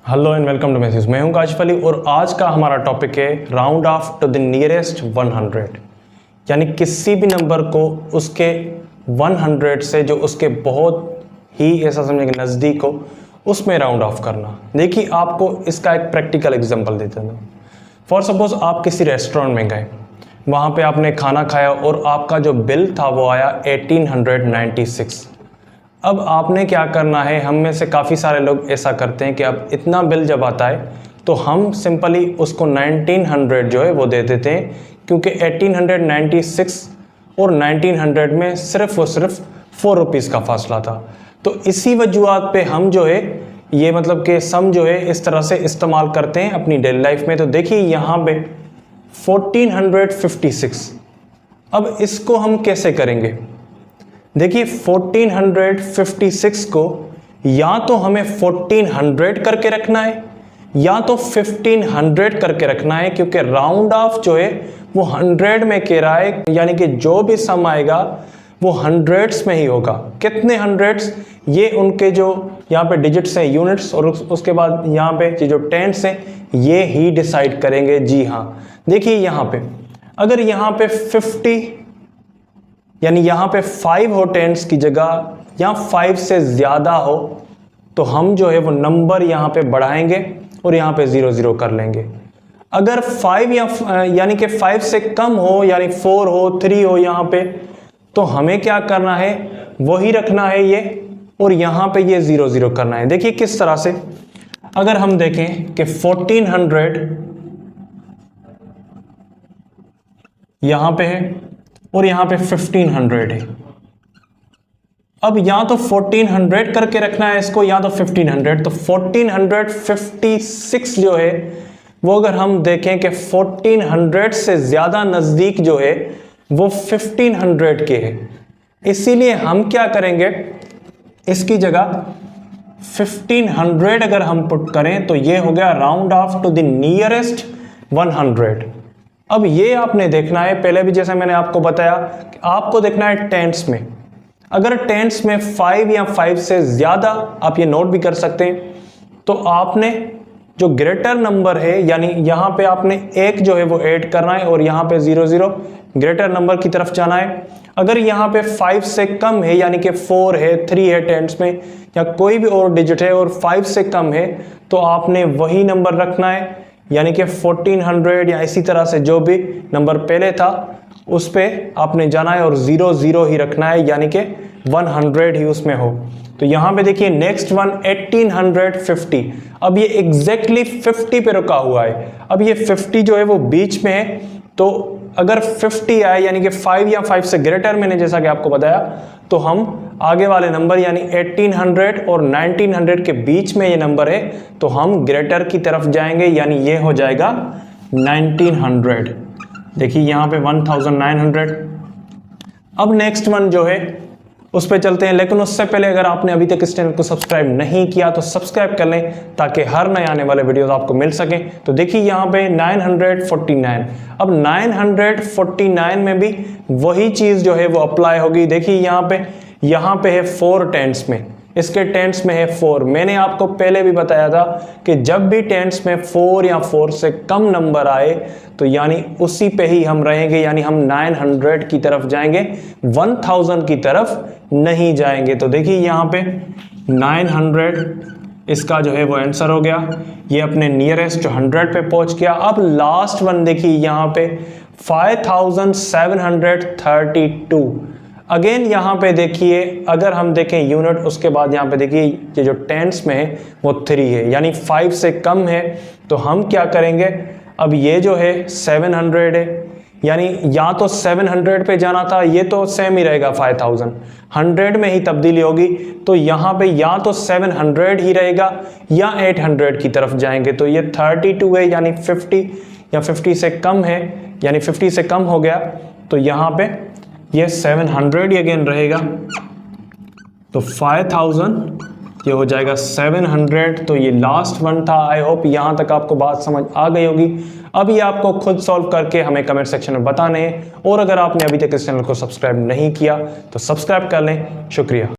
Hello and welcome to message. मैं हूं काशिफ अली और आज का हमारा टॉपिक है round off to the nearest 100, यानी किसी भी नंबर को उसके 100 से जो उसके बहुत ही ऐसा समझे कि नज़दीक हो उसमें राउंड ऑफ करना। देखिए आपको इसका एक प्रैक्टिकल एग्जांपल देता हूँ। फॉर सपोज आप किसी रेस्टोरेंट में गए, वहाँ पे आपने खाना खाया और आपका जो बिल था वो आया 1896। अब आपने क्या करना है, हम में से काफ़ी सारे लोग ऐसा करते हैं कि अब इतना बिल जब आता है तो हम सिंपली उसको 1900 जो है वो दे देते हैं, क्योंकि 1896 और 1900 में सिर्फ और सिर्फ 4 रुपीज़ का फासला था। तो इसी वजूहत पे हम जो है ये मतलब कि सम जो है इस तरह से इस्तेमाल करते हैं अपनी डेली लाइफ में। तो देखिए यहाँ पे 1456, अब इसको हम कैसे करेंगे? देखिए 1456 को या तो हमें 1400 करके रखना है या तो 1500 करके रखना है, क्योंकि राउंड ऑफ जो है वो 100 में कह रहा है, यानी कि जो भी सम आएगा वो हंड्रेड्स में ही होगा। कितने हंड्रेड्स, ये उनके जो यहाँ पे डिजिट्स हैं यूनिट्स, और उसके बाद यहाँ पे जो टेंस हैं ये ही डिसाइड करेंगे। जी हाँ, देखिए यहाँ पे अगर यहाँ पे 50 यानी यहाँ पे 5 हो टेंस की जगह, या 5 से ज़्यादा हो, तो हम जो है वो नंबर यहाँ पे बढ़ाएंगे और यहाँ पे 00 कर लेंगे। अगर 5 यानी कि 5 से कम हो, यानी 4 हो, 3 हो यहाँ पे, तो हमें क्या करना है, वही रखना है ये, और यहाँ पे ये 00 करना है। देखिए किस तरह से, अगर हम देखें कि 1400 यहाँ पे है और यहाँ पे 1500 है। अब या तो 1400 करके रखना है इसको या तो 1500। तो 1456 जो है वो अगर हम देखें कि 1400 से ज्यादा नजदीक जो है वो 1500 के है, इसीलिए हम क्या करेंगे, इसकी जगह 1500 अगर हम पुट करें तो ये हो गया round off to the nearest 100। अब ये आपने देखना है, पहले भी जैसा मैंने आपको बताया कि आपको देखना है टेंस में। अगर टेंस में 5 या 5 से ज़्यादा, आप ये नोट भी कर सकते हैं, तो आपने जो ग्रेटर नंबर है, यानी यहाँ पे आपने 1 जो है वो ऐड करना है और यहाँ पे 00 ग्रेटर नंबर की तरफ जाना है। अगर यहाँ पे 5 से कम है, यानी कि 4 है, 3 है टेंस में, या कोई भी और डिजिट है और 5 से कम है, तो आपने वही नंबर रखना है, यानी कि 1400 या इसी तरह से जो भी नंबर पहले था उस पे आपने जाना है और 00 ही रखना है, यानी कि 100 ही उसमें हो। तो यहाँ पे देखिए नेक्स्ट वन 1850। अब ये एग्जैक्टली 50 पे रुका हुआ है। अब ये 50 जो है वो बीच में है, तो अगर 50 आए यानी कि 5 या 5 से ग्रेटर, मैंने जैसा कि आपको बताया, तो हम आगे वाले नंबर यानी 1800 और 1900 के बीच में ये नंबर है, तो हम ग्रेटर की तरफ जाएंगे, यानी ये हो जाएगा 1900। देखिए यहाँ पे 1900। अब नेक्स्ट वन जो है उस पे चलते हैं, लेकिन उससे पहले अगर आपने अभी तक इस चैनल को सब्सक्राइब नहीं किया तो सब्सक्राइब कर लें ताकि हर नए आने वाले वीडियोस आपको मिल सकें। तो देखिए यहाँ पे 949। अब 949 में भी वही चीज़ जो है वो अप्लाई होगी। देखिए यहाँ पे है 4 टेंस में, इसके टेंस में है 4। मैंने आपको पहले भी बताया था कि जब भी टेंस में 4 या 4 से कम नंबर आए तो यानी उसी पे ही हम रहेंगे, यानी हम 900 की तरफ जाएंगे, 1000 की तरफ नहीं जाएंगे। तो देखिए यहाँ पे 900 इसका जो है वो आंसर हो गया, ये अपने नियरेस्ट 100 पे पहुंच गया। अब लास्ट वन देखिए यहाँ पे 5732। अगेन यहाँ पे देखिए, अगर हम देखें यूनिट, उसके बाद यहाँ पे देखिए ये जो टेंस में है वो 3 है, यानी 5 से कम है। तो हम क्या करेंगे, अब ये जो है 700 है, यानी या तो 700 पे जाना था, ये तो सेम ही रहेगा 5000, 100 में ही तब्दीली होगी, तो यहाँ पे या तो 700 ही रहेगा या 800 की तरफ जाएंगे। तो ये 32 है, यानी 50 या 50 से कम है, यानी 50 से कम हो गया, तो यहाँ पे ये 700 ही अगेन रहेगा। तो 5000 ये हो जाएगा 700। तो ये लास्ट वन था। आई होप यहाँ तक आपको बात समझ आ गई होगी। अब ये आपको खुद सॉल्व करके हमें कमेंट सेक्शन में बताने हैं, और अगर आपने अभी तक इस चैनल को सब्सक्राइब नहीं किया तो सब्सक्राइब कर लें। शुक्रिया।